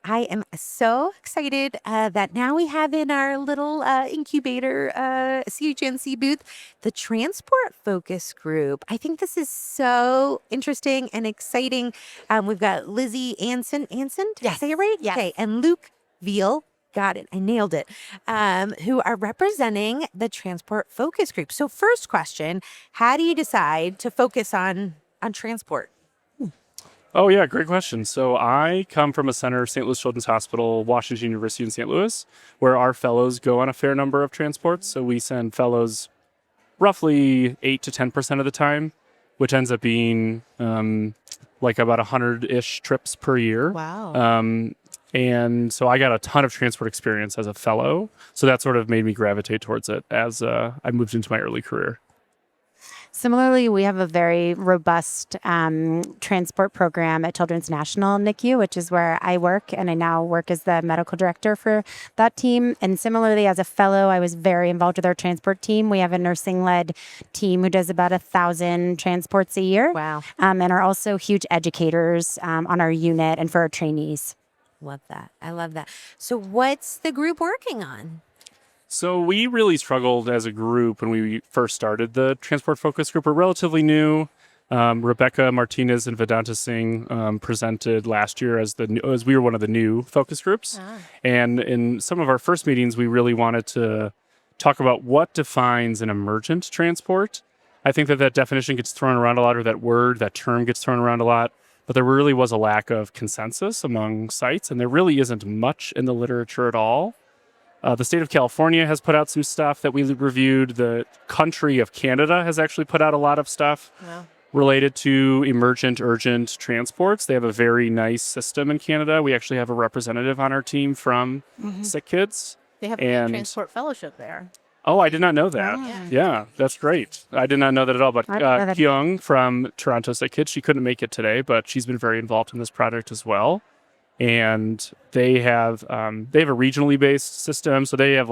I am so excited that now we have in our little incubator CHNC booth the transport focus group. I think this is so interesting and exciting. We've got Lizzie Anson. Anson, did I say it right? Yes. Okay, and Luke Veal. Got it. I nailed it. Who are representing the transport focus group. So first question, how do you decide to focus on transport? Oh, yeah, great question. So I come from a center, St. Louis Children's Hospital, Washington University in St. Louis, where our fellows go on a fair number of transports. So we send fellows roughly 8 to 10% of the time, which ends up being like about 100-ish trips per year. Wow. And so I got a ton of transport experience as a fellow. So that sort of made me gravitate towards it as I moved into my early career. Similarly, we have a very robust transport program at Children's National NICU, which is where I work, and I now work as the medical director for that team. And similarly, as a fellow, I was very involved with our transport team. We have a nursing-led team who does about 1,000 transports a year. Wow. And are also huge educators on our unit and for our trainees. Love that. I love that. So what's the group working on? So we really struggled as a group when we first started the transport focus group. We're relatively new. Rebecca Martinez and Vedanta Singh presented last year as we were one of the new focus groups. And in some of our first meetings, we really wanted to talk about what defines an emergent transport. I think that definition gets thrown around a lot, or that term gets thrown around a lot. But there really was a lack of consensus among sites, and there really isn't much in the literature at all. The state of California has put out some stuff that we reviewed. The country of Canada has actually put out a lot of stuff related to emergent, urgent transports. They have a very nice system in Canada. We actually have a representative on our team from Sick Kids. They have a transport fellowship there. Oh, I did not know that. Yeah, that's great. I did not know that at all. But Kyung from Toronto Sick Kids, she couldn't make it today, but she's been very involved in this project as well. And they have a regionally based system. So they have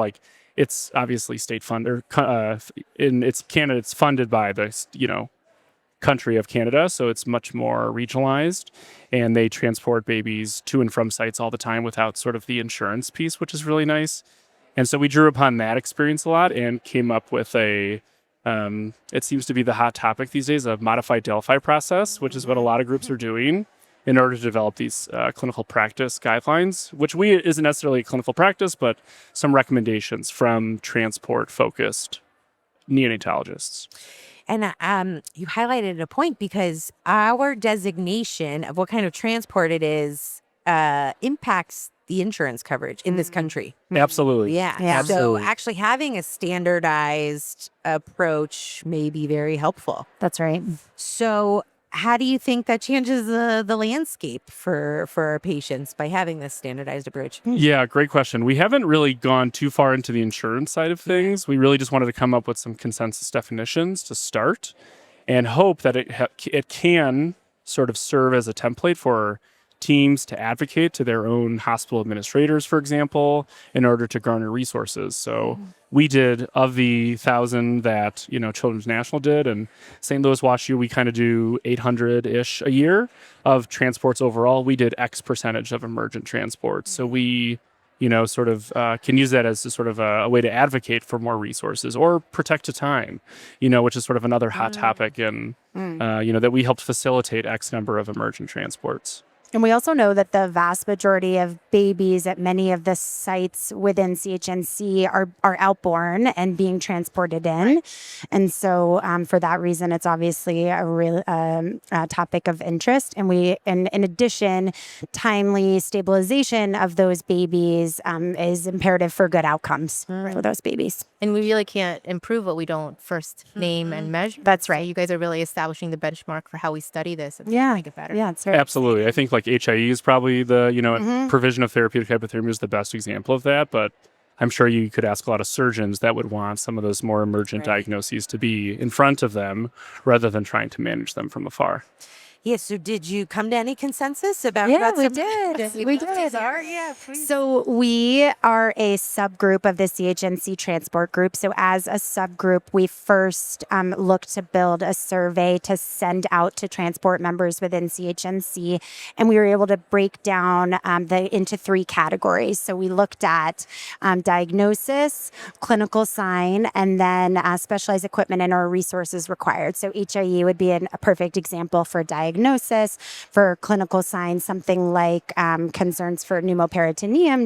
it's obviously state funded, it's Canada. It's funded by the country of Canada, so it's much more regionalized. And they transport babies to and from sites all the time without sort of the insurance piece, which is really nice. And so we drew upon that experience a lot and came up with it seems to be the hot topic these days, a modified Delphi process, which is what a lot of groups are doing in order to develop these clinical practice guidelines, which isn't necessarily a clinical practice, but some recommendations from transport-focused neonatologists. And you highlighted a point because our designation of what kind of transport it is impacts the insurance coverage in this country. Absolutely. Yeah. Absolutely. So actually having a standardized approach may be very helpful. That's right. So how do you think that changes the landscape for our patients by having this standardized approach? Yeah, great question. We haven't really gone too far into the insurance side of things. We really just wanted to come up with some consensus definitions to start and hope that it can sort of serve as a template for teams to advocate to their own hospital administrators, for example, in order to garner resources. So we did, of the 1,000 that Children's National did, and St. Louis WashU, we kind of do 800-ish a year of transports overall. We did X percentage of emergent transports. So we sort of can use that as a way to advocate for more resources or protect to time, which is sort of another hot topic, and that we helped facilitate X number of emergent transports. And we also know that the vast majority of babies at many of the sites within CHNC are outborn and being transported in. Right. And so for that reason, it's obviously a real topic of interest. And in addition, timely stabilization of those babies is imperative for good outcomes for those babies. And we really can't improve what we don't first name and measure. That's right. So you guys are really establishing the benchmark for how we study this and make it better. Yeah, it's right. Absolutely. I think HIE is probably the, provision of therapeutic hypothermia is the best example of that. But I'm sure you could ask a lot of surgeons that would want some of those more emergent diagnoses to be in front of them rather than trying to manage them from afar. Yeah. So did you come to any consensus about Yeah, what we some did. we We did. did. Are? Yeah. Please. So we are a subgroup of the CHNC transport group. So as a subgroup, we first looked to build a survey to send out to transport members within CHNC, and we were able to break down into 3 categories. So we looked at diagnosis, clinical sign, and then specialized equipment and or resources required. So HIE would be a perfect example for diagnosis. For clinical signs, something like concerns for pneumoperitoneum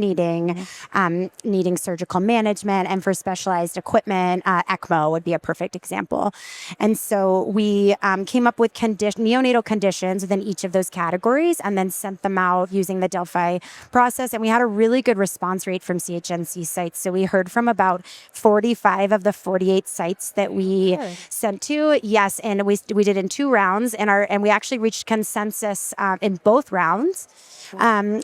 needing surgical management, and for specialized equipment, ECMO would be a perfect example. And so we came up with neonatal conditions within each of those categories, and then sent them out using the Delphi process. And we had a really good response rate from CHNC sites. So we heard from about 45 of the 48 sites that we sent to. Yes, and we did in 2 rounds, and we actually reached consensus in both rounds.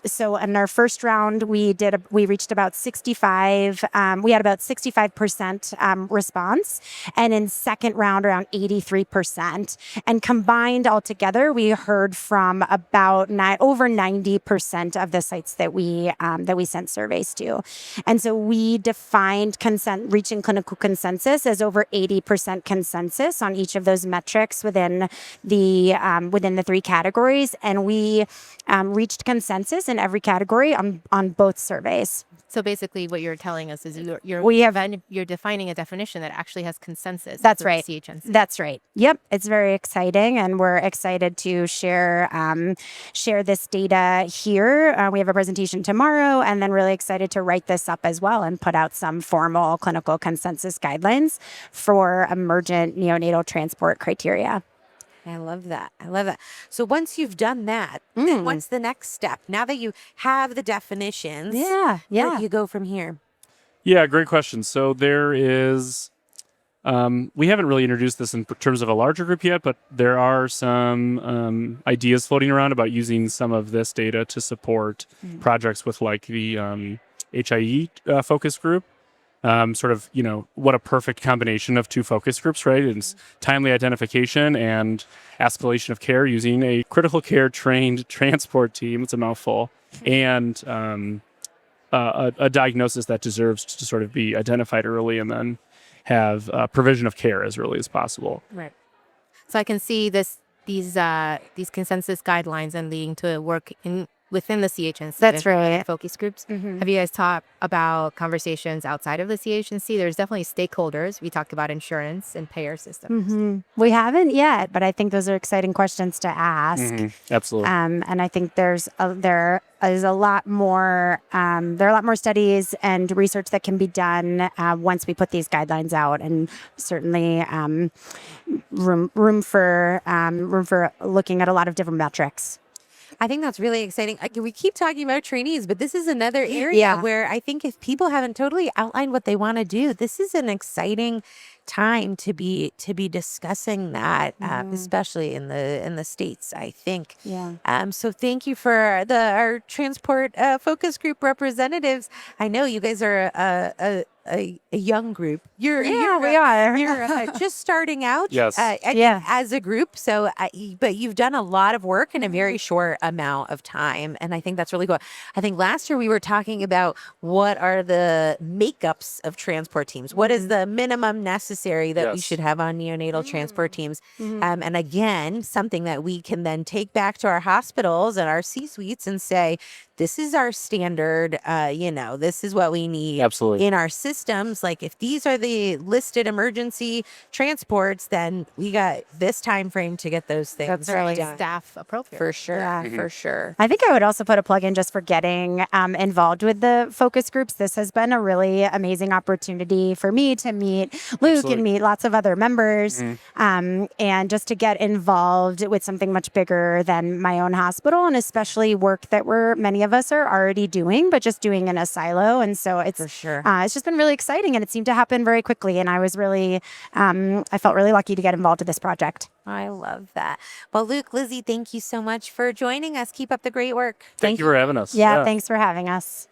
So in our first round, we reached about 65. We had about 65% response, and in second round, around 83%. And combined altogether, we heard from about over 90% of the sites that we sent surveys to. And so we defined reaching clinical consensus as over 80% consensus on each of those metrics within the 3 categories, and we reached consensus in every category on both surveys. So basically, what you're telling us is you're defining a definition that actually has consensus. That's with right. CHNC. That's right. Yep, it's very exciting, and we're excited to share this data here. We have a presentation tomorrow, and then really excited to write this up as well and put out some formal clinical consensus guidelines for emergent neonatal transport criteria. I love that. I love that. So once you've done that, then what's the next step? Now that you have the definitions, where do you go from here? Yeah, great question. So there is, we haven't really introduced this in terms of a larger group yet, but there are some ideas floating around about using some of this data to support projects with like the HIE focus group. Sort of, what a perfect combination of 2 focus groups, right? It's timely identification and escalation of care using a critical care trained transport team. It's a mouthful. And a diagnosis that deserves to sort of be identified early and then have provision of care as early as possible. Right. So I can see these consensus guidelines and leading to work within the CHNC. That's right. Focus groups. Have you guys talked about conversations outside of the CHNC? There's definitely stakeholders. We talked about insurance and payer systems. We haven't yet, but I think those are exciting questions to ask. Absolutely. And I think there is a lot more. There are a lot more studies and research that can be done once we put these guidelines out, and certainly room for looking at a lot of different metrics. I think that's really exciting. We keep talking about trainees, but this is another area where I think if people haven't totally outlined what they want to do, this is an exciting time to be discussing that, especially in the States, I think. So thank you for our transport focus group representatives. I know you guys are a young group. We are. You're just starting out. Yes. As a group. So, but you've done a lot of work in a very short amount of time, and I think that's really cool. I think last year we were talking about what are the makeups of transport teams. What is the minimum necessary that we should have on neonatal transport teams? And again, something that we can then take back to our hospitals and our C-suites and say, this is our standard, this is what we need in our systems. Like if these are the listed emergency transports, then we got this time frame to get those things. That's really staff appropriate. For sure. For sure. I think I would also put a plug in just for getting involved with the focus groups. This has been a really amazing opportunity for me to meet Luke and meet lots of other members, and just to get involved with something much bigger than my own hospital, and especially work that many of us are already doing, but just doing in a silo. And so it's For sure. It's just been really exciting, and it seemed to happen very quickly. And I was really, I felt really lucky to get involved in this project. I love that. Well, Luke, Lizzie, thank you so much for joining us. Keep up the great work. Thank you for having us. Yeah, thanks for having us.